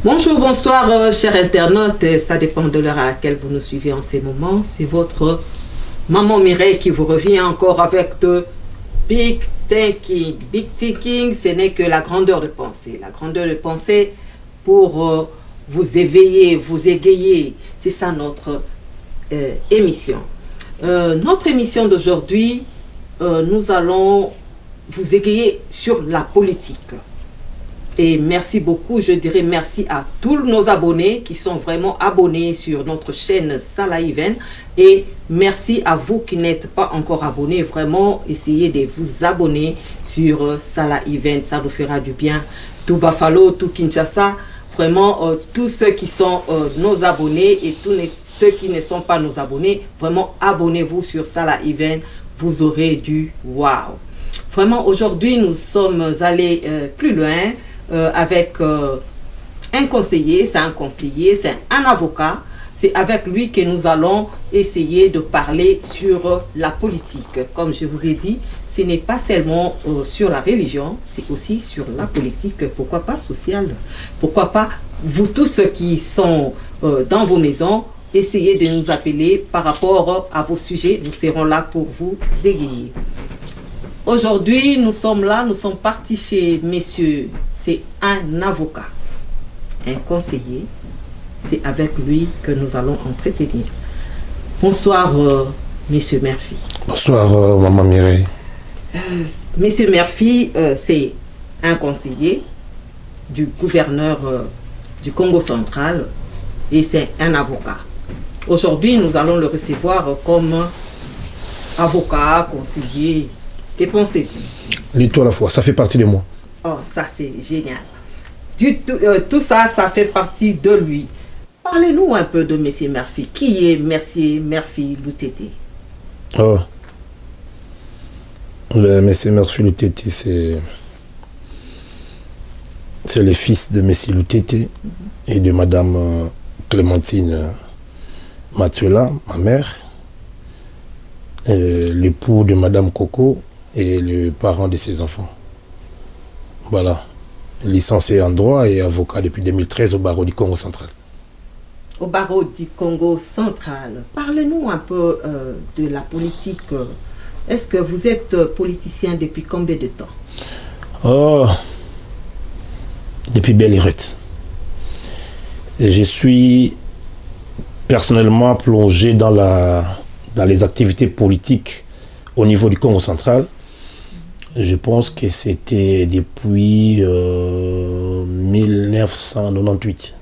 Bonjour, bonsoir, chers internautes. Ça dépend de l'heure à laquelle vous nous suivez en ces moments. C'est votre maman Mireille qui vous revient encore avec de Big Thinking. Big Thinking, ce n'est que la grandeur de pensée. La grandeur de pensée pour vous éveiller, vous égayer. C'est ça notre émission. Notre émission d'aujourd'hui, nous allons vous égayer sur la politique. Et merci beaucoup, je dirais merci à tous nos abonnés qui sont vraiment abonnés sur notre chaîne Salah Event. Et merci à vous qui n'êtes pas encore abonnés. Vraiment, essayez de vous abonner sur Salah Event. Ça vous fera du bien. Tout Buffalo, tout Kinshasa. Vraiment, tous ceux qui sont nos abonnés et tous ceux qui ne sont pas nos abonnés, vraiment abonnez-vous sur Salah Event. Vous aurez du wow. Vraiment, aujourd'hui, nous sommes allés plus loin. Avec un conseiller, c'est un avocat. C'est avec lui que nous allons essayer de parler sur la politique. Comme je vous ai dit, ce n'est pas seulement sur la religion, c'est aussi sur la politique, pourquoi pas sociale. Pourquoi pas vous tous qui sont dans vos maisons, essayez de nous appeler par rapport à vos sujets. Nous serons là pour vous égayer. Aujourd'hui, nous sommes là, nous sommes partis chez messieurs. C'est un avocat, un conseiller. C'est avec lui que nous allons entretenir. Bonsoir, monsieur Murphy. Bonsoir, maman Mireille. Monsieur Murphy, c'est un conseiller du gouverneur du Congo central et c'est un avocat. Aujourd'hui, nous allons le recevoir comme avocat, conseiller. Que pensez-vous? Les tout à la fois, ça fait partie de moi. Oh, ça c'est génial. Tout ça, ça fait partie de lui. Parlez-nous un peu de M. Murphy. Qui est M. Murphy Lutete? Oh. M. Murphy Lutete, c'est le fils de M. Lutete et de Madame Clémentine Matuela, ma mère, l'époux de Madame Coco et le parent de ses enfants. Voilà, licencié en droit et avocat depuis 2013 au barreau du Congo central. Au barreau du Congo central, parlez-nous un peu de la politique. Est-ce que vous êtes politicien depuis combien de temps? Oh, depuis belle lurette. Je suis personnellement plongé dans les activités politiques au niveau du Congo central. Je pense que c'était depuis 1998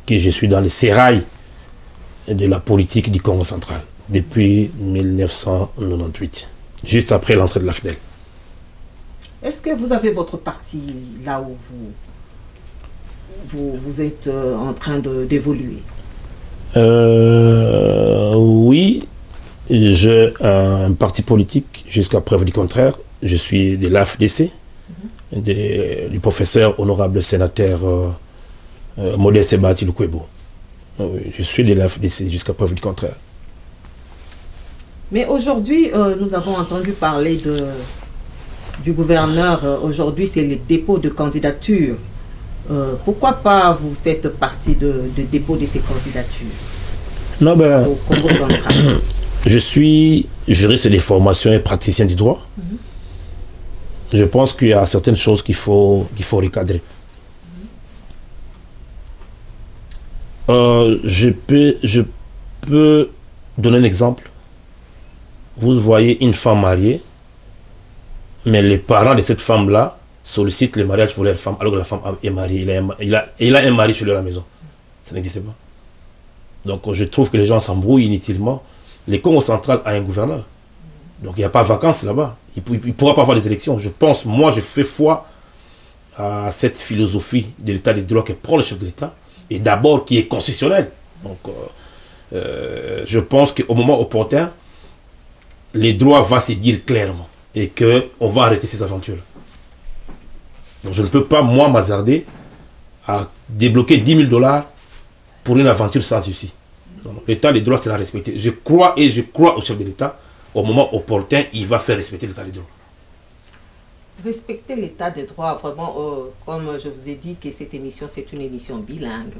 que je suis dans les sérails de la politique du Congo central. Depuis 1998, juste après l'entrée de la FDL. Est-ce que vous avez votre parti là où vous êtes en train d'évoluer? Oui, j'ai un parti politique jusqu'à preuve du contraire. Je suis de l'AFDC, du professeur honorable sénateur Modeste Bahati Lukwebo. Je suis de l'AFDC jusqu'à preuve du contraire. Mais aujourd'hui, nous avons entendu parler du gouverneur. Aujourd'hui, c'est le dépôt de candidature. Pourquoi pas vous faites partie de dépôt de ces candidatures? Non, ben, au Congo central. Je suis juriste de formation et praticien du droit. Je pense qu'il y a certaines choses qu'il faut recadrer. Je peux donner un exemple. Vous voyez une femme mariée, mais les parents de cette femme-là sollicitent le mariage pour leur femme, alors que la femme est mariée. Il a un mari chez lui à la maison. Ça n'existe pas. Donc je trouve que les gens s'embrouillent inutilement. Le Congo central a un gouverneur. Donc il n'y a pas de vacances là-bas. Il ne pourra pas avoir des élections. Je pense, moi je fais foi à cette philosophie de l'état de droit que prend le chef de l'État. Et d'abord qui est constitutionnel. Donc je pense qu'au moment opportun, les droits vont se dire clairement. Et qu'on va arrêter ces aventures. Donc je ne peux pas, moi, m'hasarder à débloquer 10 000 $ pour une aventure sans issue. L'état des droits, c'est la respecter. Je crois au chef de l'État. Au moment opportun, il va faire respecter l'état des droits. Respecter l'état de droit, vraiment, comme je vous ai dit que cette émission, c'est une émission bilingue.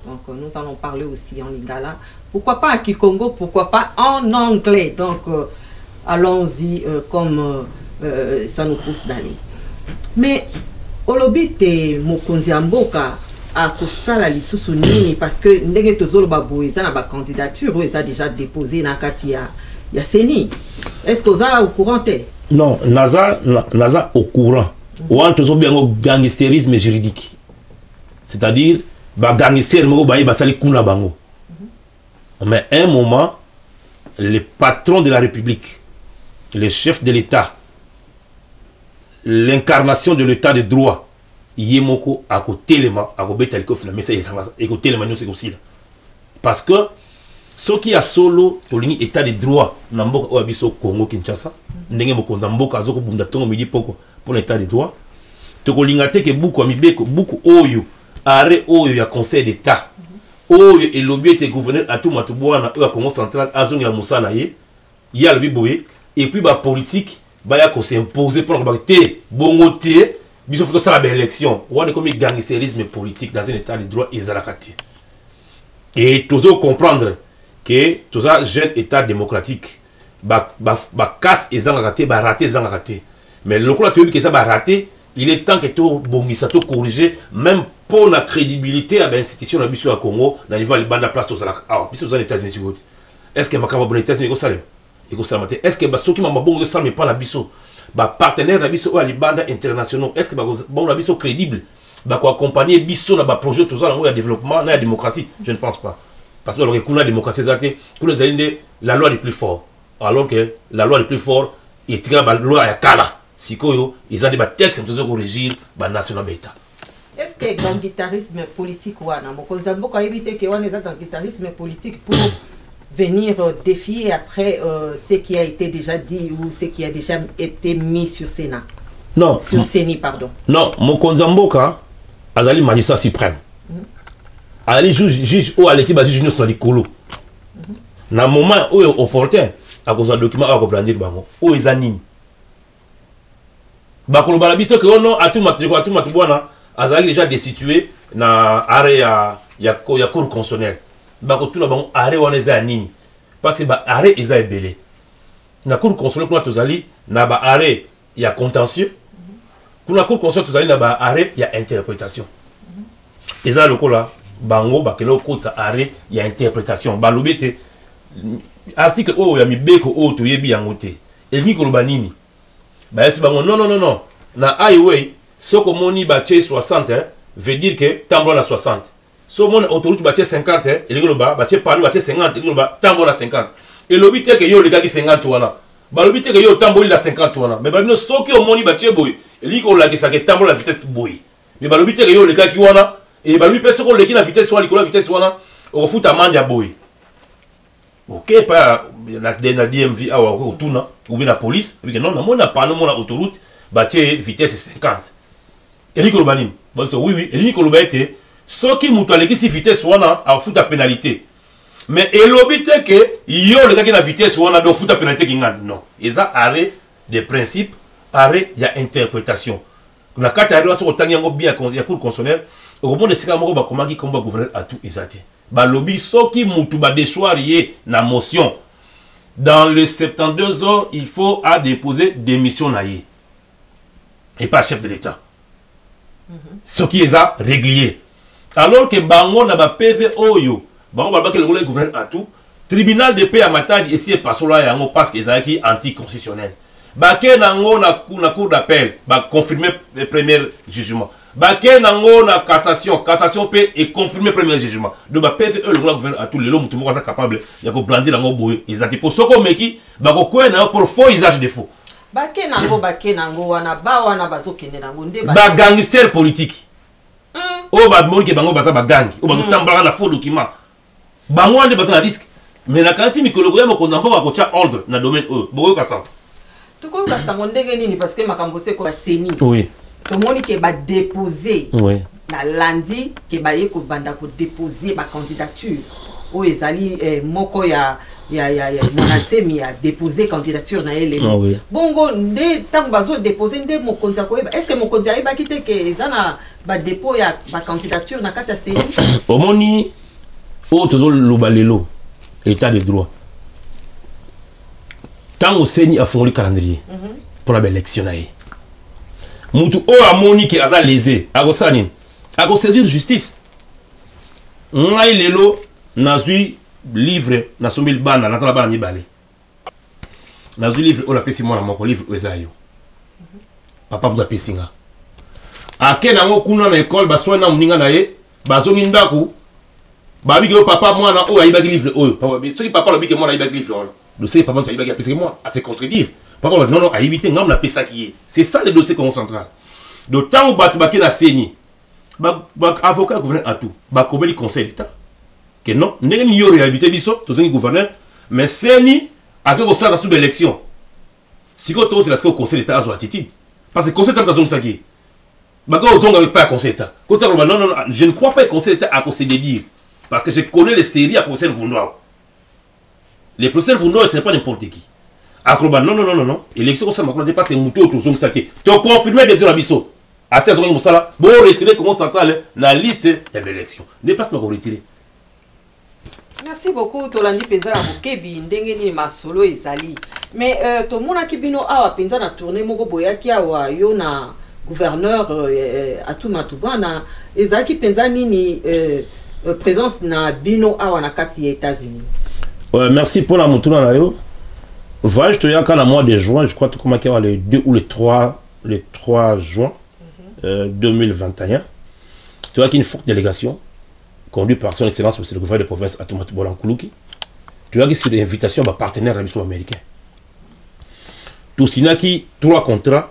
Donc, nous allons parler aussi en lingala. Pourquoi pas en kikongo, pourquoi pas en anglais. Donc, allons-y comme ça nous pousse d'aller. Mais, olobite mokonzi amboka a kosala lisusu nini parce que ndenge tozolo babo eza na ba candidature eza déjà déposé na kati ya Seni. Est-ce que vous êtes au courant? Non, naza au courant. Ou en tout cas, gangstérisme juridique. C'est-à-dire, bah gangster mo ba basali kuna bango. Mais à un moment, le patron de la République, le chef de l'État, l'incarnation de l'État de droit, yemoko à côté l'élément, à côté tel que mais ça est côté l'élément c'est aussi là. Parce que ce qui a solo to lini état de droit na mboka o biso Congo Kinshasa ndenge mokonza mboka azoko bunda tongo midi poko pour l'état de droit to ko linga te ke buku amibeko buku oyo arrêt oyo ya conseil d'état oyo et lobby te gouverneur à tout matubwana e Congo central azongi la musana ye ya lobi boye et puis ba politique ba ya ko s'imposer pour ba te bongo te biso faut ça la élection on est comme gangsterisme politique dans un état de droit ezalakati et toujours comprendre que tout ça jeune état démocratique ba casse et raté ba raté mais le coup là tu que ça va rater il est temps que tout bongisa tout corriger même pour la crédibilité à l'institution de biso à Congo dans niveau de bande place aux ah biso aux États-Unis est-ce que makaba bon États-Unis ko salem est-ce que ba soki mama bon ça mais pas la biso ba partenaire la biso à bande internationaux est-ce que ba bon la biso crédible ba ko accompagner biso na ba projet tout ça dans le développement na la démocratie je ne pense pas. Parce que la démocratie, la loi est plus forte. Alors que la loi est plus forte, et la loi est kala. Si ils ont des textes pour régir la nationalité. Est-ce que le guitarisme politique, vous éviter que le guitarisme politique pour venir défier après ce qui a été déjà dit ou ce qui a déjà été mis sur Sénat? Non. Sur Seni, pardon. Non, Mokonzamboka, Azali magistrat suprême. Ali juge ou à l'équipe à juge sur les colos. Dans le moment où il est opportun, à cause d'un document à comprendre bango, où ils animent. Bakolo balabiso que non à tout matubwana, Azali déjà destitué na arrêt ya cour constitutionnelle. Bako tout na bango arrêt wana za nini. Parce que ba arrêt eza ebelé. Na cour constitutionnelle kuna tozali na ba arrêt ya contentieux. Kuna cour constitutionnelle tozali na ba arrêt ya interprétation. Eza lokola bango bakelo kotsa arrêt ya interprétation balobete article o ya mibeko o to yebi yangote elini ko lobanini ba esi bango non na highway soko moni ba che 60 veut dire que tambo na 60 so mon autoroute ba che 50 elini ko ba che palu ba che 50 elini ko ba tambo na 50 et lobite que yo le gaki 50 wana balobite que yo tambo la 50 wana mais balino soki o moni ba che boy elini ko la ki sa ke tambo la vitesse boy mais balobite que yo le gaki wana et bah lui personne qu'on l'équipe la vitesse soit la vitesse soit on fout amende à boy ok pas la DMV à ou tourna ou bien la police et non non n'a pas non mon autoroute bah tiens vitesse 50 et Nicolas Banim oui et Nicolas Baité ce qui monte à l'équipe si vitesse soit à fout à pénalité mais et l'obité que yo le gars qui la vitesse soit donc fout à pénalité qui non et ça arrêt des principes arrêt il y a interprétation la carte arrêt sur autant bien il y a cour constitutionnelle au moment de ce cas ba comment qui combat gouverneur à tout exacté ba lobby soki mutu ba déchoirier na motion dans les 72 heures il faut à déposer démission naïe et pas chef de l'état ce qui est à régulier alors que bango na ba PV oyo bango ba que le gouverneur à tout tribunal de paix à Matadi ici pas cela yango parce que ezaki anticonstitutionnel ba ke nango na cour d'appel ba confirmer le premier jugement Baké nango na cassation paix et confirmer premier jugement de ba PVE le gouvernement à tous les hommes tout le monde capable ya ko blander nango boye ezati pour soko meki ba ko kwena pour faux usage de faux baké nango wana ba wana bazokende nango nde ba gangster politique o ba moni ke bango baza ba gangi o ba tambala na faux document bango ande baza na risque mais na kanti mikolo ya mokonda mbo ko tia ordre na domaine e boyo kasa to ko ka sango ndenge nini parce que makambo se ko ba Seni oui tout le monde qui va déposer oui na lundi qui va y ko banda ko déposer ma candidature o ezali moko ya Monasemi a déposé candidature na ele. Bongo nde tango bazo déposer nde mokonzi akoyeba. Est-ce que mokonzi ayeba kite ke ezana ba dépôt ya ba candidature na kati ya seni? Omoni o tozo lobalelo état de droit. Tango seni a fongoli calendrier pour la élection na ye. Mutu o amoni ke aza lésé, agosani, ago saisir justice. Ngai lelo nazui livre na sombil bana na tala bana mibale. Nazui livre o la pesi mwana moko livre ozayo. Papa buda pesinga. Ake na ngo kuna na école baswa na muninga na ye, bazongi ndaku. Babi ke papa mwana o ayibaki livre oyo. Papa soki papa lobi ke mwana ayibaki livre oyo. Dossier papa ayibaki a pesi moi, à se contredire. Papa non non ayibité ngam na pesa ki ye. C'est ça le dossier concentral. D'autant où batu baki na seni. Ba avocat gouverneur à tout. Ba kobeli conseil d'état. Que non, ndenge ni yo réalité biso, tozongi gouverneur, mais seni ake ko sala sous l'élection. Siko to c'est la conseil d'état azo attitude. Parce que conseil d'état tozongi saki. Ba ko zonga avec pas conseil d'état. Non non, je ne crois pas que conseil d'état a conseil de dire parce que je connais les séries à procès Vundoa. Les procès Vundoa ce n'est pas n'importe qui. Akroba non non non non non, élection ça m'a dépasse muto tozongi saki. Tu confirmer des biso. À ces zongi musala, bon retirer comment central la liste de l'élection. Ne pas se retirer. Merci beaucoup Tolandi Penza na bokebi ndenge ni masolo ezali. Mais to mona kibino awa Penza na tourner moko boyaki awa yo na gouverneur Atuma Tubana ezaki Penza nini présence na bino awa na kati ya États-Unis. Ouais, merci pour la mutuna na yo. Voyage to yaka na mois de juin, je crois que comment le 2 ou le 3 juin 2021. Tu vois qu'il y a une forte délégation conduit par son excellence, monsieur le gouverneur de province Atuma Tubana Nkuluki. Tu vois que c'est l'invitation de partenaires américains. Tout ça qui 3 contrats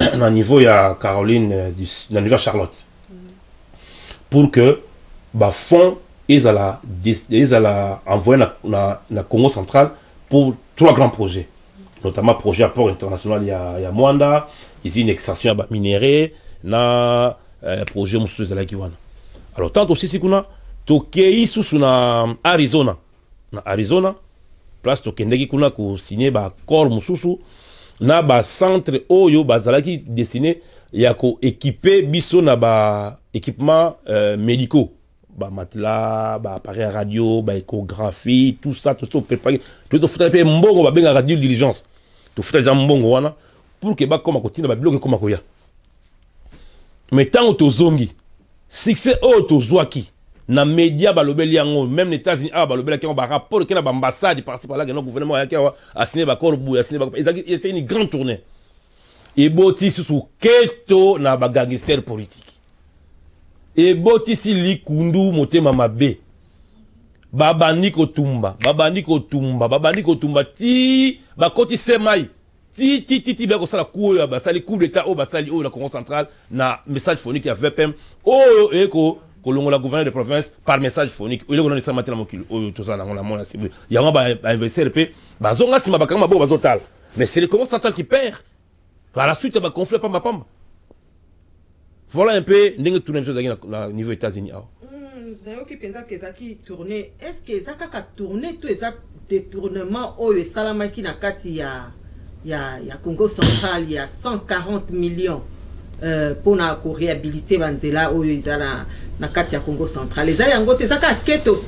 au niveau de Caroline, au niveau de Charlotte. Pour que les fonds ils allaient envoyer dans le Congo central pour 3 grands projets. Notamment le projet à port international, il y a Mwanda, ici une extraction de minerais, na projet Moussou Zalakiwana. Alors, tant aussi, si on a Tokei sous Arizona. Na Arizona, place Tokendeki kuna ko signé ba corps mususu na ba centre oyo bazalaki destiné ya ko équiper biso na ba équipement médicaux. Ba matelas, ba appareil radio, ba échographie, tout ça préparé. Tout faut taper mbongo ba benga radio diligence. Tout faut taper mbongo wana pour que ba koma kotina ba bloquer koma koya. Mais tant to zongi succès autozwaki na média balobeli yango même les États-Unis balobeli ki ba rapport que na ambassade par-ci par là que le gouvernement a signé ba corps bou a signé ba c'est une grande tournée et boti sous keto na ba gangster politique et boti si likundu motema mabe babani ko tumba ti ba koti semai ti bien ko sala coup ya basali coup d'état au basali au la Congo central na message phonique ya VPM o eko kolongo la gouverneur de province par message phonique o leko na sa matela mokilo o to sala ngona mona sibu ya ba investir pe bazonga sima bakanga bo bazotal mais c'est le Congo central qui perd par la suite ba conflit pamba pamba voilà un peu ndenge tourner chose na niveau États-Unis ah qui pensa que zaki tourner est-ce que zaka ka tourner tout ça détournement o le salamaki na kati ya Congo central, il y a 140 millions pour réhabiliter Banzela ou na kati ya Congo central. Les ayango te saka keto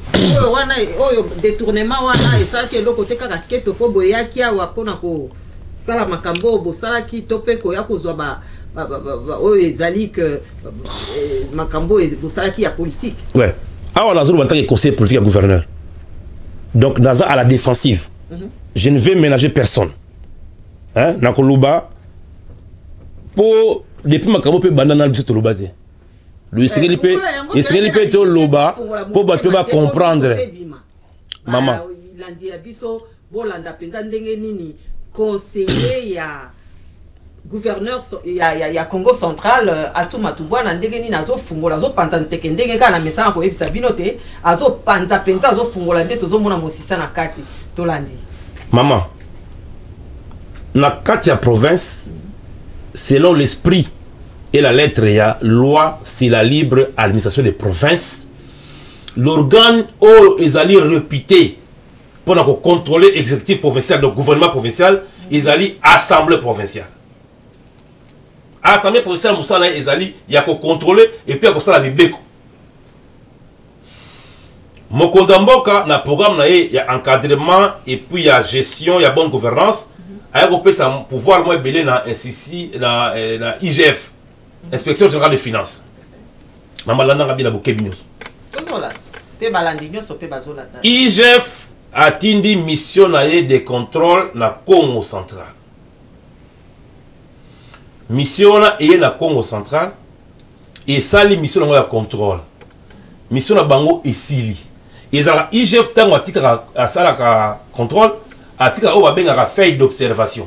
wana détournement wana et ça que le côté kaka keto po boyaki awa pona ko sala makambo bo sala ki tope ko ya kozwa ba ezali que makambo bo sala ki ya politique. Ouais. Alors on a en tant que conseiller politique à gouverneur. Donc dans à la défensive. Je ne vais ménager personne. Hein, nakoluba pour depuis makambo pe banana biso to loba te le sengeli pe to loba pour bato ba comprendre maman landi biso bolanda penza ndenge nini conseiller ya gouverneur ya Congo central Atuma Tubana ndenge nini azo fungola azo panza nteke ndenge kana message ko yebisa bino te azo panza penza azo fungola nde tozo mona mosisa na kati to landi maman na Katia province, selon l'esprit et la lettre, il y a loi, c'est la libre administration des provinces. l'organe où ils allaient réputé pour contrôler l'exécutif provincial, le gouvernement provincial, ils allaient assemblée provinciale. Assemblée provinciale, ils allaient contrôler et puis il y a Bibeko. Mokonzamboka, dans le programme, il y a encadrement et puis il y a gestion, il y a bonne gouvernance. Il y a un pouvoir moins belé dans IGF, Inspection Générale des Finances. IGF a tindi mission de contrôle na Congo central. Mission na Congo central et ça les missions de contrôle. Mission na bango isili. Et ça IGF tango atika a sala contrôle atika o babenga feuille d'observation.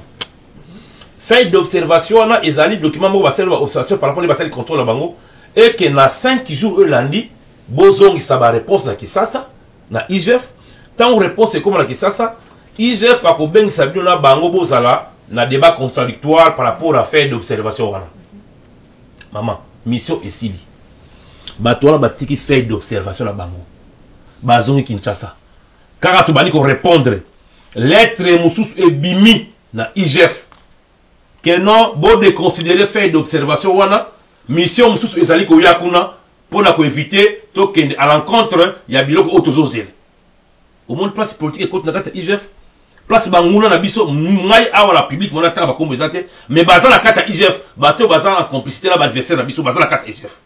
Feuille d'observation na ezali document mo ba sala observation par rapport à basali contrôle na bango et que na 5 jours lundi bozong sa ba réponse na Kisasa na IGF. Tant réponse est comme la Kisasa, IGF a bien sabi na bango bozala na débat contradictoire par rapport à faire d'observation. Maman, mission est sili. Batola batiki fait d'observation na bango. Bazongi Kinshasa. Car tu bani ko répondre. Lettre moussous et bimi na IGF. Que non, bon de considérer fait d'observation wana, mission moussous ezali ko yakuna pour na ko éviter to à l'encontre ya biloko autozozele. Au monde place politique et contre la carte IGF place bangouna na biso ngai awa la public mona tanga bakombo ezate mais baza la carte IGF bato baza en complicité na adversaire na biso baza la carte IGF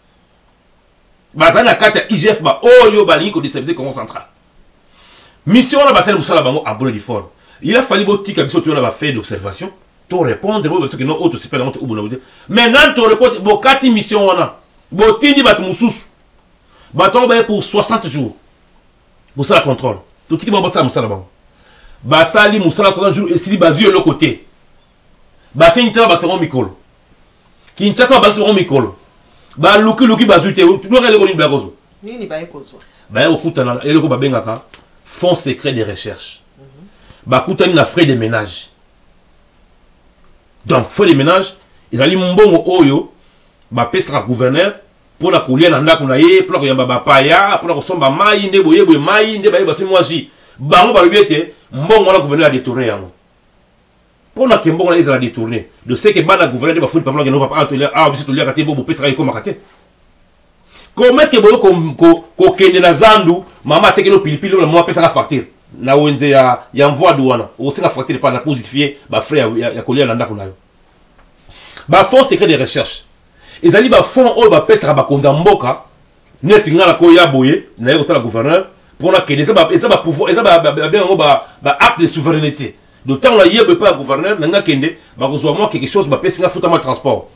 baza la carte IGF ba oyo balingi ko déserviser Congo central mission na basel musala bango en bonne forme il a fallu botika biso tu na ba fait d'observation to répondre parce que non auto super dans au bonne maintenant to répondre bokati mission wana botindi batu mususu bato ba pour 60 jours pour ça la contrôle. Tout ce qui va passer à Moussala Bango. Basali Moussala 60 jours et si basu de l'autre côté. Bassi Nitara Basseron Mikolo. Kinshasa Basseron Mikolo. Ba Luki Bazute. Tu dois aller au Blagozo. Ni Baekozo. Ba au Koutana, et le Kobabengaka, fonds secret de recherche. Ba Koutani na frais de ménage. Donc, frais de ménage, ils allaient Mbongo Oyo, ba pesera gouverneur. Pour la couler dans la counaye, pour la yamba paya, pour la somba maï, ne boye boye maï, ne baye basi moisi. Bango balubiete, mbongo la gouverneur a détourné yango. Pour la kembongo la ils a détourné. De ce que bana gouverneur ba foule pas que nous pas atelier, ah biso tolia kate bo pesa comme kate. Comment est-ce que boyo ko kende na zandu, mama teke no pilipili na mo pesa ka facture. Na wenze ya envoi douane. O se ka facture pas na posifier ba frère ya coller na ndako nayo. Ba force secret de recherche. Ils allaient ba fond ou ba pesa ba kondamboka net ngala ko ya boye na yo la gouverneur pour na que les ba pouvoir ils ba acte de souveraineté d'autant la yebe pas gouverneur na kende ba ko moi quelque chose ba pesa nga futa ma transport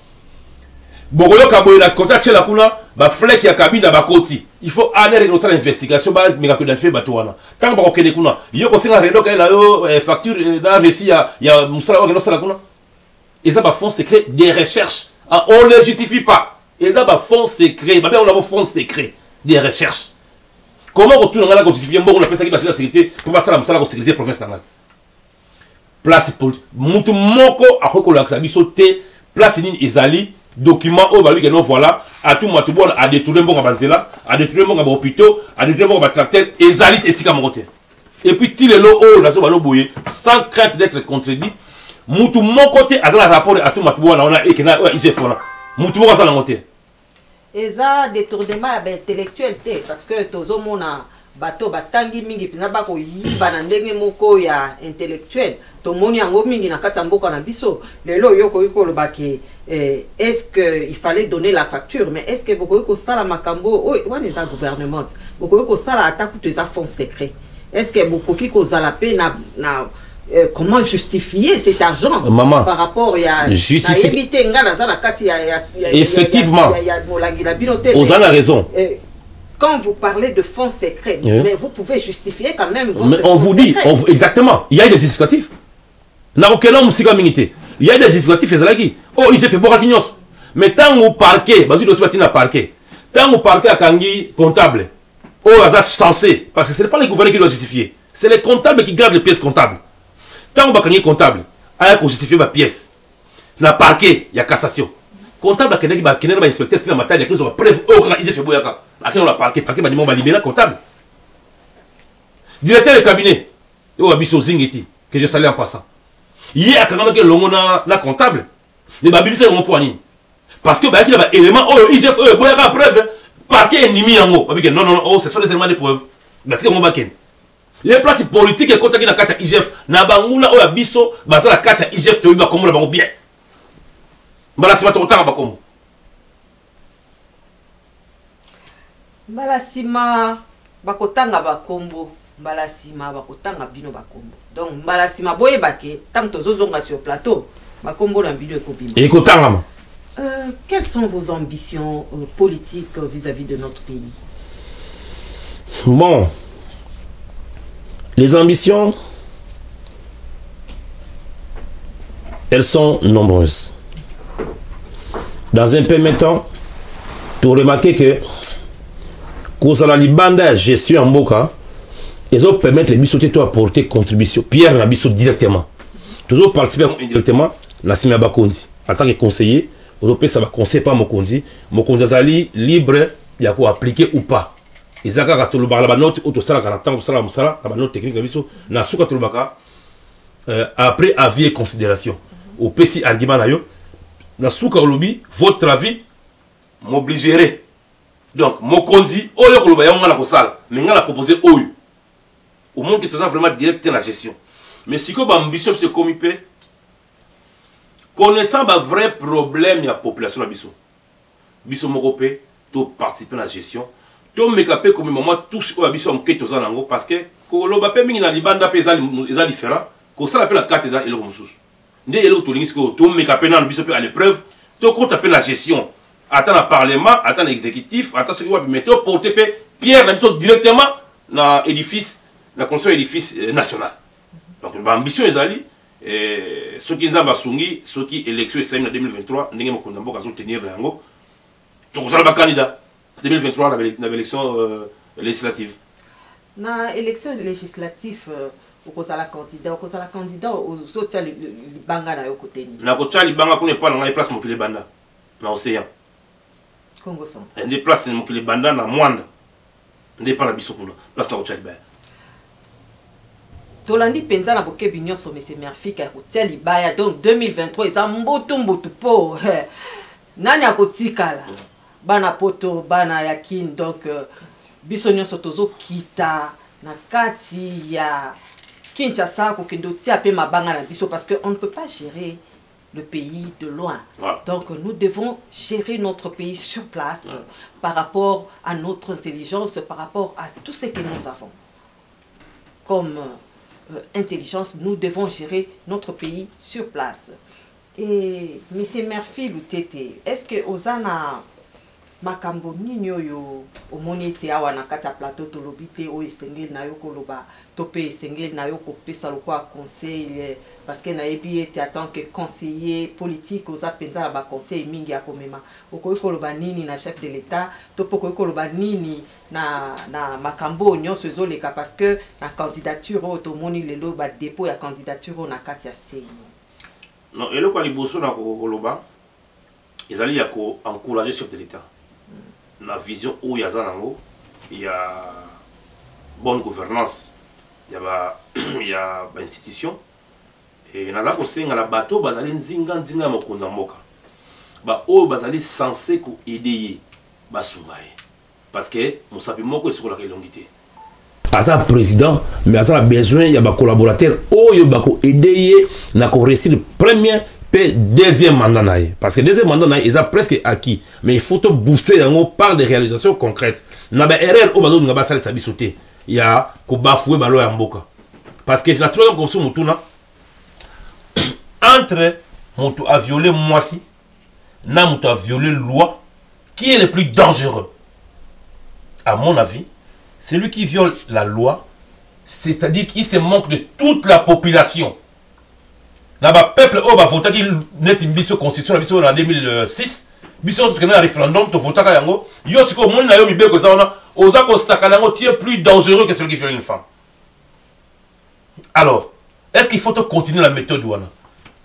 bogoyo ka boye la contact la kuna ba flek ya kabine ba koti il faut aller dans cette investigation ba mega ko d'enfer ba toana tant ba ko kende kuna yo ko singa redo ka la yo facture dans récit ya musala wa no sala kuna ils ba fond secret des recherches. On ne le justifie pas. Ils ont un fonds secret. On a un fonds secret des recherches. Comment retourner à la justifier? On a fait la sécurité pour passer à la sécurité professionnelle. Place politique. Moutou moko a reconnu que ça bisoté. Place ni ezali. Document au balu que non voilà. À tout moment tout bon a détourné bon à Banzela, a détourné bon à hôpitaux, a détourné bon à tracteur. Ezali et sika monté. Et puis il est là oh la zone balo boyer sans crainte d'être contredit. Moutou mon côté à la rapport à tout matoubo on a ekena IGF on a moutou mo ça monter et ça détournement intellectuel parce que tozo mona bato batangi mingi pina bako yiba na ndenge moko ya intellectuel to moni yango mingi na kata mboka na biso lelo yoko yiko lo baki est-ce que il fallait donner la facture mais est-ce que boko yiko sala makambo oh wana za gouvernement boko yiko sala ataku to za fonds secret est-ce que boko yiko zala pe na comment justifier cet argent maman, par rapport à effectivement vous avez raison quand vous parlez de fonds secrets mais vous pouvez justifier quand même votre mais on vous dit exactement il y a des justificatifs n'a aucun homme il y a des justificatifs oh il s'est fait boire quignos mais tant au parquet vas-y dossier patina parquet tant au parquet à Kangi comptable oh hasard censé parce que ce n'est pas les gouverneurs qui doivent justifier c'est les comptables qui gardent les pièces comptables. Tant que vous comptable, il faut justifier ma pièce. Dans le parquet, il y a cassation. Comptable, il y a un inspecteur qui a une preuve au grand IGF. Après, on l'a parqué, on va libérer comptable. Directeur de cabinet, il y a Bisso Zingeti, que je salue en passant. Hier, quand on a l'homme na comptable, les babines, c'est un point. Parce que, il y a des éléments, oh, IGF, il y a des preuves, parquet ennemi en haut. Non, non, non, ce sont des éléments de preuve. Parce que, les places politiques et contacts dans la carte IGF, na bangula ou Bisso, basé la carte IGF, tu vas comme la bango bien. Balasima, tu as comme. Balasima, bakotanga bakombo. Balasima bakotanga bino bakombo. Donc balasima boye bake tant tozozonga sur plateau bakombo na bino ekobima. Et kotanga. Quelles sont vos ambitions politiques vis-à-vis de notre pays? Bon, les ambitions, elles sont nombreuses. Dans un premier temps, pour remarquer que cause à la libanda gestion en Boka, ils ont permis les bissotés à apporter contribution. Pierre n'a bisso directement. Toujours participer indirectement, Nassimi Abakondi. En tant que conseiller, Européen, ça va conseiller pas Mokondi. Mokondi Azali libre, il y a quoi appliquer ou pas. Ils ont quand le bar la note, auto sala quand on sala musala, la note technique la bisso, na souka tout le baka. Après avis et considération. Au PC argument là yo, na souka lobby, votre avis m'obligerait. Donc Mokondi, oyo ko loba yanga la kosala, mais nga la proposer oyo. Au monde qui est vraiment direct dans la gestion. Mais si que l'ambition se communique, connaissant le vrai problème de la population de Bisso, Bisso Mokopé, tu participes à la gestion, tu me capé comme moment touche au Bisso en quête aux anangos parce que quand le bapé mingi na libanda pesa les différents, quand ça l'appelle la carte et le moussous. Né et l'autre ligne que tu me capé dans le Bisso à l'épreuve, tu comptes appeler la gestion. Attends le parlement, attends l'exécutif, attends ce qui va mettre pour te payer Pierre la Bisso directement dans l'édifice. La construction édifice national. Donc l'ambition est allée. Ceux qui ont basungi, ceux qui élection est en 2023, nous avons tenir le hango. Tous les candidats. 2023, la élection législative. Dans l'élection législative, au la candidat, au sotia le banga na côté. Na côté le banga qu'on n'est pas dans les places les banda, dans l'océan. Congo centre. Les places les banda na Mwanda. N'est pas la bisokuna. Place na côté le banga. Tolandi penza na boke binyo so monsieur Murphy ka kotia libaya donc 2023 eza mboto po nani akotikala bana poto bana yakin donc biso nyonso tozo kita na kati ya Kinshasa ko kendo tia pe mabanga na biso parce que on ne peut pas gérer le pays de loin. Donc nous devons gérer notre pays sur place par rapport à notre intelligence, par rapport à tout ce que nous avons comme intelligence, nous devons gérer notre pays sur place. Et M. Murphy Lutete, est-ce que Ozana makambo ninyo yo omonete awa na kata plateau tolobite o esengel na yo koloba topé esengel na yo ko pesa lokwa conseil parce que na yebi ete en tant que conseiller politique oza penza ba conseil mingi ya komema okoyi koloba nini na chef de l'état topokoyi koloba nini na makambo nyonso ezoleka parce que na candidature o tomoni lelo ba dépôt ya candidature na kati ya CENI. Non, eloko liboso na koloba ezali ya ko encourager chef de l'état. La vision où il y a bonne gouvernance, il y a institution et na la kosenga la bateau bazali nzinga mokonda mboka ba o bazali censé ko aider ba sungaye parce que musapi moko esiko la kelongité asa président mais asa besoin il y a ba collaborateur oyo bako aider na ko réussir le premier deuxième mandat parce que deuxième mandat ils ont presque acquis mais il faut te booster par des réalisations concrètes na ba erreur au balo ngaba sala sabi sauter il y a ko bafouer balo ya mboka parce que la troisième consomme mutuna entre moto a violé moisi na moto a violé loi qui est le plus dangereux à mon avis celui qui viole la loi c'est-à-dire qu'il se manque de toute la population. Na ba peuple o ba vota ki net biso constitution na biso en 2006 biso to kana référendum to vota ka yango yo siko mon na yo mibeko za ona oza ko stakana yango tu es plus dangereux que celui qui viole une femme. Alors est-ce qu'il faut continuer la méthode wana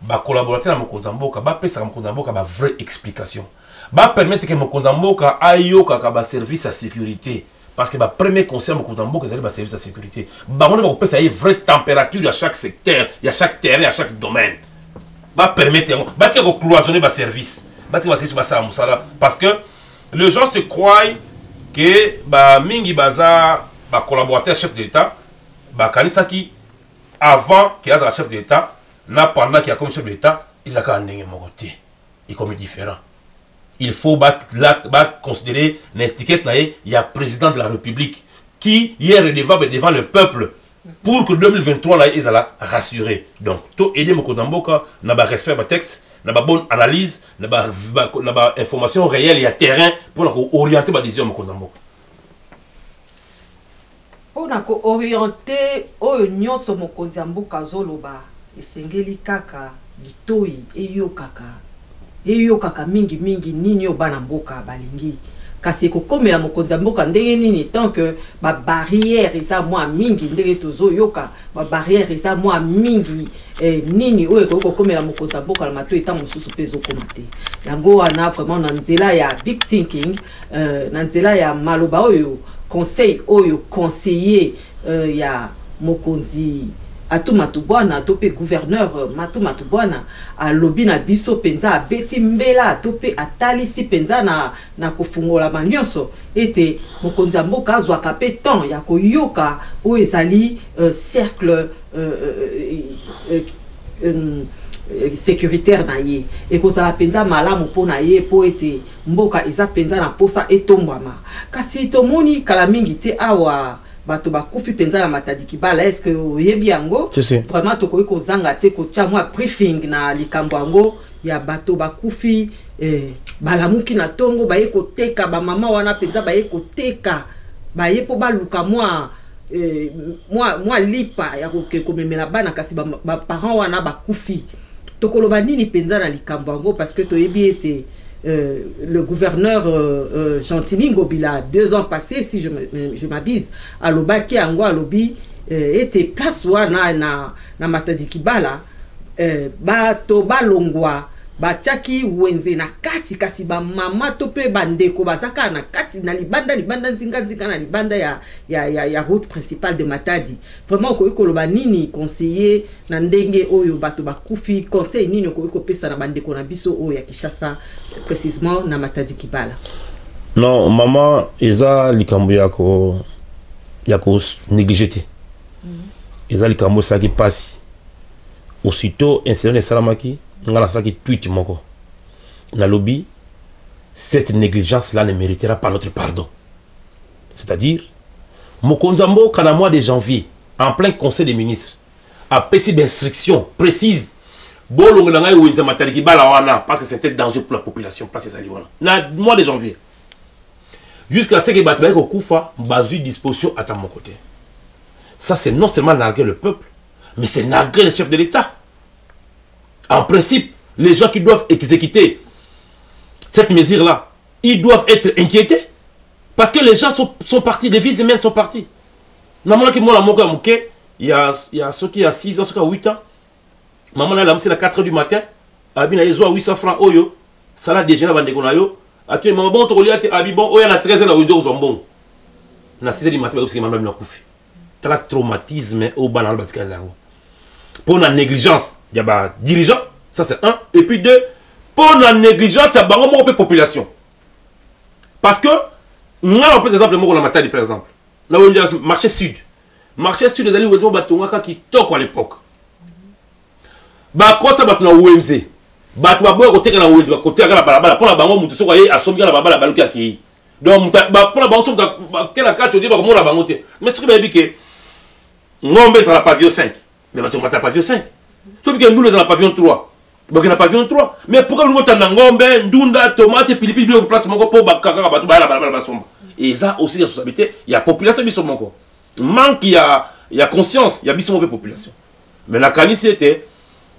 ba collaborateur na mokonza mboka ba pesa mokonza mboka ba vraie explication va permettre que Mokondamboka ayoka ka ba service à sécurité. Parce que le premier conseil Mokondamboka c'est le service à sécurité. Bah on va passer à une vraie température à chaque secteur, à chaque terrain, à chaque domaine. Va permettre bah tu vas cloisonner ba service. Bah tu vas service ba ça parce que les gens se croient que bah mingi baza ba collaborateur chef d'État bah kanisaki avant qu'il y ait un chef d'État, pendant qu'il y a comme chef d'État, ils ont un côté. Et comme différent. Il faut considérer l'étiquette, il y a président de la République qui est redevable devant le peuple pour que 2023 là, ils allaient rassurer. Donc, tout aider Mokondamboka, n'a pas respect du texte, n'a pas bonne analyse, n'a pas information réelle et à terrain pour orienter ma décision Mokondamboka. On a orienté au nyonso mokonzi ya mboka zoloba esengeli kaka litoi eyo kaka mingi nini obana mboka balingi kasi kokomela mokonzi ya mboka ndenge nini tant que ba barrière eza mwa mingi ndenge tozo yoka ba barrière eza mwa mingi nini oyo kokomela mokonzi ya mboka na mato eta mosusu pezo komate yango wana vraiment na nzela ya big thinking na nzela ya maloba oyo conseil oyo conseiller ya mokonzi Atumatubwana tope gouverneur Matumatubwana a lobby na biso penza beti mbela tope atalisi penza na kofungola manyoso ete mokonzi mboka azwa kape temps ya koyoka o ezali cercle sécuritaire na ye et kozala penza malamu pona ye po ete mboka eza penza na posa etombama kasi tomoni kala mingi te awa bato bakufi penza na matadi kibala est-ce que oyebi yango vraiment tokoki kozanga te kotia mwa briefing na likambo yango ya bato bakufi balamuki na tongo baye koteka ba mama wana penza baye koteka baye po baluka mwa lipa ya komemela bana kasi ba parents wana bakufi tokoloba nini penza na likambo yango parce que toyebi ete le gouverneur Gentini Ngobila 2 ans passés si je m'abuse à l'obaki ango alobi était place wana na matadi kibala bato balongwa batiaki wenze na kati kasi ba mama to pe bandeko bazaka na kati na libanda nzinga na libanda ya route principale de Matadi vraiment ko koloba nini conseiller na ndenge oyo bato bakufi conseil nini ko pesa na bandeko na biso oyo ya Kishasa précisément na Matadi kibala. Non maman eza likambo yako négligé. Eza likambo ça qui passe aussitôt incident salamaki ngala ça qui tweet moko na lobby cette négligence là ne méritera pas notre pardon, c'est-à-dire Mokonzambo kana mois de janvier en plein conseil des ministres a payé d'instructions précises bolongo na ngai wenza matariki bala wana parce que c'était dangereux pour la population place ezali wana na mois de janvier jusqu'à ce que batba ko kufa bazu disposition à mon côté. Ça c'est non seulement narguer le peuple mais c'est narguer le chef de l'État. En principe, les gens qui doivent exécuter cette mesure-là, ils doivent être inquiétés. Parce que les gens sont partis, les vies humaines sont partis. Normalement, il y a ceux qui ont 6 ans, ceux qui ont 8 ans. Maman, elle a lancé à 4 h du matin. Elle a 800 francs. Ça l'a déjà bandé. Maman, bon, tu as dit, bon, il y a 13 ans, il y a 12 ans. Il y a 6 h du matin, il y a un traumatisme au banal. Pour la négligence, il y a des dirigeants, ça c'est un. Et puis 2, pour la négligence, il y a beaucoup de population. Parce que, nous avons par exemple, le Matadi par exemple. Là où on dit marché sud. Marché sud, les alliés qui toquent à l'époque. Quand on a Wenze, on a côté de la Wenze, côté de la balabala, pour la banque, on a assommé la balabala, baluka qui. Donc, pour la banque, quelle a carte, on dit, comment la banque. Mais ce qui veut dire que, nous sommes dans la pavillon 5. Mais on va pavillon 5. Sauf que nous, nous sommes dans la pavillon 3. Donc, il y a pavillon 3. Mais pourquoi nous sommes dans Ngombe, Ndunda, Tomate, Pilipi, nous place pour et ça aussi, la responsabilité, il y a population qui sont encore. Manque, il y a conscience, il y a bien de population. Mais la canisse c'était,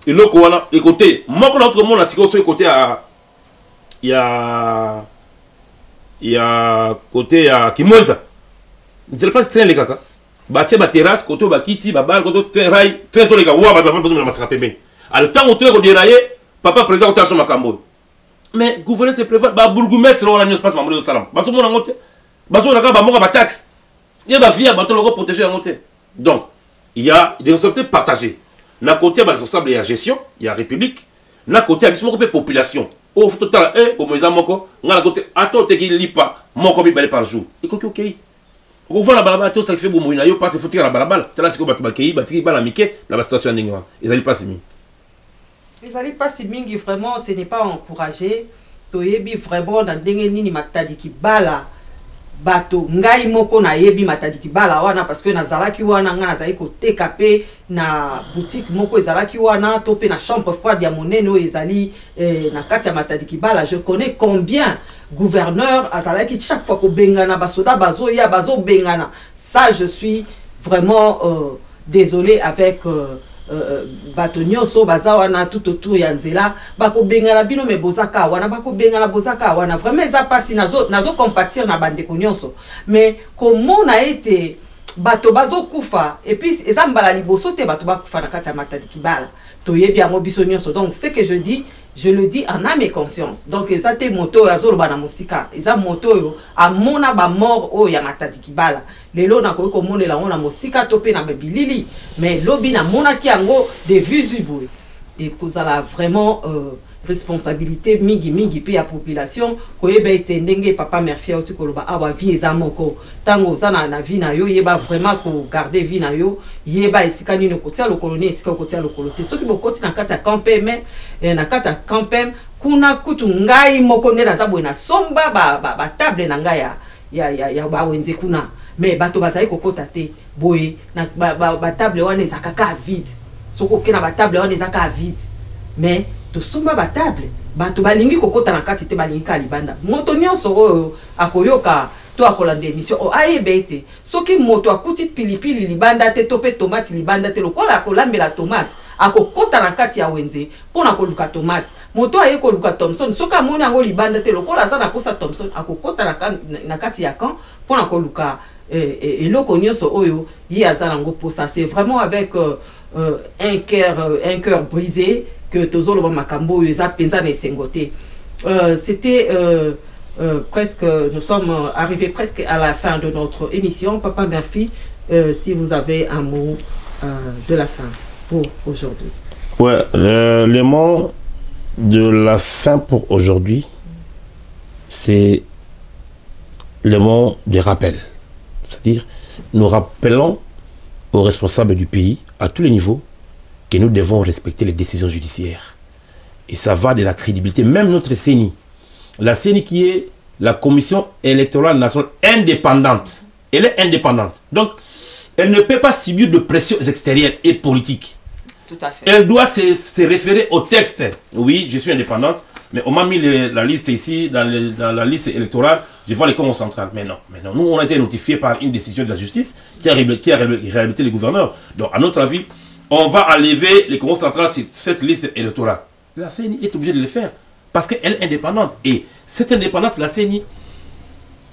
et là, écoutez, moi, quand notre monde a sécurité, côté il y a côté à Kimonza. Ne sais pas si train les caca. Bâtir ma terrasse, côté Bakiti, Babal, côté rail, très sur les gars, ouah, bah, le temps où tu es déraillé, papa président au Tasso Makambo. Mais gouverner c'est prévoir. Bah bourgmestre on a un espace Mamadou Salam. Bah on a monté. Bah on a pas monté ba taxe. Il y a ba vie à bateau protéger à monter. Donc il y a des responsabilités partagées. D'un côté, il y a responsable, il y a gestion, il y a république. D'un côté, il y a population. Au total, au moins, il y a côté, attends, tu ne lis pas, mon combien par jour. Et ok. On voit la balabala, tout ça qui fait pour moi, il passe, il faut tirer la balabala. Tu as là, tu vas te la miquer, la situation est en ils n'allaient pas si ming. Ils n'allaient pas si ming, vraiment, ce n'est pas encouragé. Tu es vraiment dans des nini matadi qui bala. Bato ngai moko na yebi matadiki bala wana parce que nazalaki wana nga nazali ko TKP na boutique moko ezalaki wana to pe na chambre froide ya monene o ezali na kati ya matadiki bala. Je connais combien gouverneur azalaki chaque fois ko bengana basoda bazo ya bazo bengana. Ça je suis vraiment désolé avec bato nyonso baza wana tout autour ya nzela bako bengala bino me bozaka wana bako bengala bozaka wana vraiment eza pasi nazo compatir na bandeko nyonso mais comment na été bato bazo kufa et puis eza mbala liboso te bato bakufa na kati ya matadiki bala toyebi yango biso nyonso. Donc ce que je dis, je le dis en âme et conscience. Donc eza te moto ya zolo bana musika eza moto yo amona ba mort o ya matadiki bala lelo na ko monela ona musika to pe na bilili mais lobi na mona ki yango de visible et kozala vraiment responsabilité mingi pe ya population ko yeba etendenge papa Murphy auti koloba awa vie eza moko tango zana na vie na yo yeba vraiment ko garder vie na yo yeba esika nino kotia lo colonie esika kotia lo colonie soki bokoti na kati ya campem na kati ya campem kuna kutu ngai moko nde na zabwe na somba ba table na ngai ya ba wenze kuna mais bato bazali kokota te boye na ba table wana ezakaka vide soko kena ba table wana ezaka vide mais to somba ba table bato balingi kokota na kati te balingi ka libanda moto nyonso oyo akoyoka to akolanda émission o ayebete soki moto akuti pilipili libanda te to pe tomate libanda te lokola akolambela tomate akokota na kati ya wenze pona koluka tomate moto aye koluka Thomson soka moni yango libanda te lokola za na kosa Thomson akokota na kati ya camp pona koluka eloko nyonso oyo yi azala ngo posa. C'est vraiment avec un cœur brisé que tozolo ba makambo oyo eza penza na esengote. C'était presque, nous sommes arrivés presque à la fin de notre émission. Papa Murphy, si vous avez un mot de la fin pour aujourd'hui. Ouais, le mot de la fin pour aujourd'hui, c'est le mot de rappel. C'est-à-dire, nous rappelons aux responsables du pays, à tous les niveaux, que nous devons respecter les décisions judiciaires. Et ça va de la crédibilité. Même notre CENI, la CENI qui est la Commission électorale nationale indépendante, elle est indépendante. Donc, elle ne peut pas subir de pressions extérieures et politiques. Tout à fait. Elle doit se référer au texte. Oui, je suis indépendante, mais on m'a mis la liste ici, dans la liste électorale, je vois les comptes centrales. Mais non, nous, on a été notifiés par une décision de la justice qui a réhabilité les gouverneurs. Donc, à notre avis, on va enlever les comptes centrales sur cette liste électorale. La CENI est obligée de le faire parce qu'elle est indépendante. Et cette indépendance, la CENI,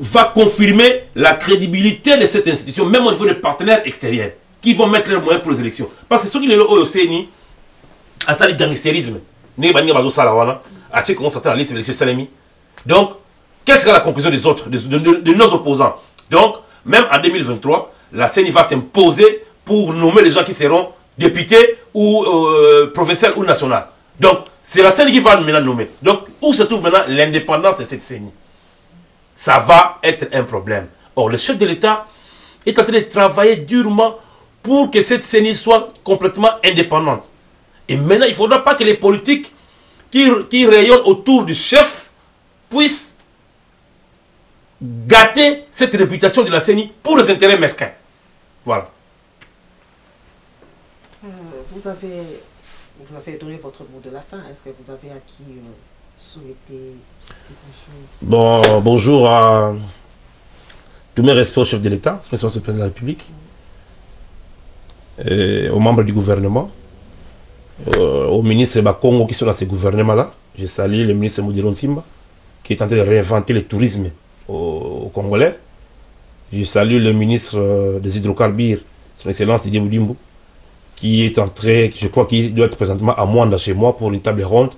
va confirmer la crédibilité de cette institution, même au niveau des partenaires extérieurs, qui vont mettre leurs moyens pour les élections. Parce que ceux qui sont au CENI, à ça, le gangstérisme, la liste d'élections Salemi. Donc, qu'est-ce que la conclusion des autres, de nos opposants? Donc, même en 2023, la CENI va s'imposer pour nommer les gens qui seront députés ou professeurs ou nationaux. Donc, c'est la CENI qui va maintenant nommer. Donc, où se trouve maintenant l'indépendance de cette CENI? Ça va être un problème. Or, le chef de l'État est en train de travailler durement pour que cette CENI soit complètement indépendante. Et maintenant, il ne faudra pas que les politiques qui rayonnent autour du chef puissent gâter cette réputation de la CENI pour les intérêts mesquins. Voilà. Vous avez donné votre mot de la fin. Est-ce que vous avez à qui souhaiter bon, bonjour à tous mes respects au chef de l'État, au président de la République, aux membres du gouvernement, aux ministres Congo qui sont dans ces gouvernements-là. Je salue le ministre Modiron Simba qui est en train de réinventer le tourisme au Congolais. Je salue le ministre des hydrocarbures, son excellence Didier Boudimbo, qui est en train, je crois qu'il doit être présentement à Mwanda chez moi pour une table ronde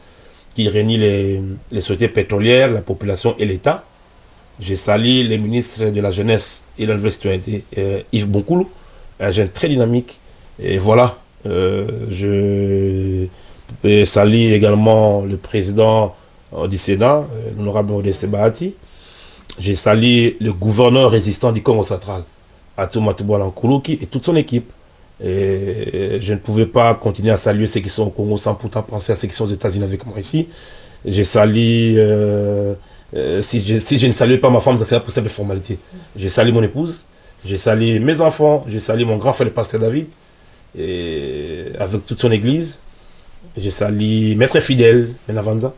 qui réunit les sociétés pétrolières, la population et l'État. J'ai sali les ministres de la Jeunesse et de la Citoyenneté, Yves Bonkoulou, un jeune très dynamique. Et voilà, je sali également le président du Sénat, l'honorable Modeste Bahati. J'ai sali le gouverneur résistant du Congo central, Atou Nkoulouki, et toute son équipe. Et je ne pouvais pas continuer à saluer ceux qui sont au Congo sans pourtant penser à ceux qui sont aux États-Unis avec moi ici. J'ai sali... si je ne salue pas ma femme, ça serait pour simple formalité. J'ai sali mon épouse, j'ai sali mes enfants, j'ai sali mon grand frère le pasteur David, et avec toute son église. J'ai sali Maître Fidèle, Menavanza,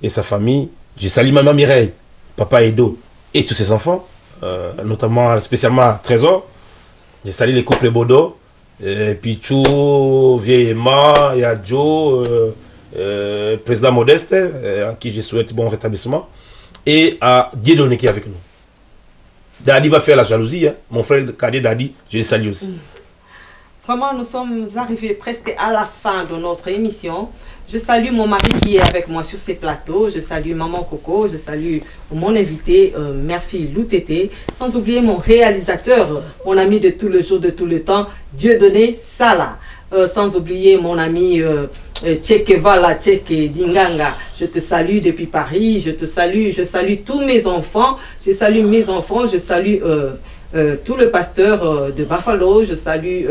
et sa famille. J'ai sali maman Mireille, papa Edo, et tous ses enfants, notamment, spécialement Trésor. J'ai sali les couples Bodo, Pichou, Vieille Emma, et à Joe, président Modeste, à qui je souhaite bon rétablissement, et à Dieudonné qui est avec nous. Dadi va faire la jalousie, hein. Mon frère cadet Dadi, je le salue aussi. Vraiment, nous sommes arrivés presque à la fin de notre émission. Je salue mon mari qui est avec moi sur ces plateaux. Je salue Maman Coco. Je salue mon invité, Murphy Loutété. Sans oublier mon réalisateur, mon ami de tout le jour, de tout le temps, Dieudonné Sala. Sans oublier mon ami Tchekevala, Tcheke Dinganga. Je te salue depuis Paris. Je salue tous mes enfants. Je salue mes enfants. Je salue tout le pasteur de Buffalo. Je salue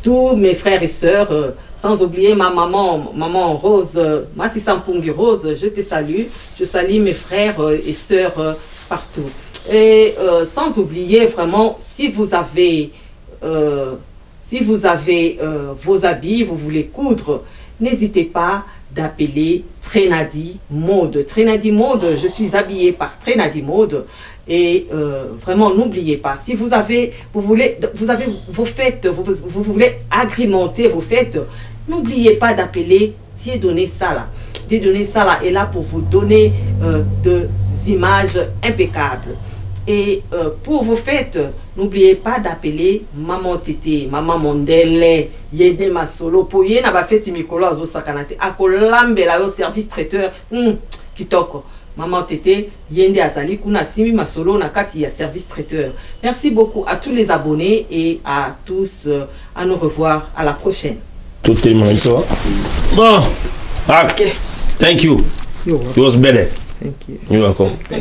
tous mes frères et sœurs, sans oublier ma maman Rose, Massi Sampungi Rose, je te salue. Je salue mes frères et sœurs partout. Et sans oublier vraiment, si vous avez vos habits, vous voulez coudre, n'hésitez pas d'appeler Trénadi Mode. Trénadi Mode, je suis habillée par Trénadi Mode. Et vraiment, n'oubliez pas, si vous avez vos fêtes, vous voulez agrémenter vos fêtes, n'oubliez pas d'appeler Dieudonné Sala. Dieudonné Sala est là pour vous donner des images impeccables. Et pour vos fêtes, n'oubliez pas d'appeler Maman Tété, Maman Mondele, Yede Masolo, pour yé na ba fête mikolo azo sakanate, akolambe la yo service traiteur, kitoko. Maman Tété, Yende Azali, Kuna Simi Masolo, Nakati, ya service traiteur. Merci beaucoup à tous les abonnés et à tous. À nous revoir à la prochaine. Tout est mon histoire. Bon, okay. Thank you. It was better. Thank you. You're welcome.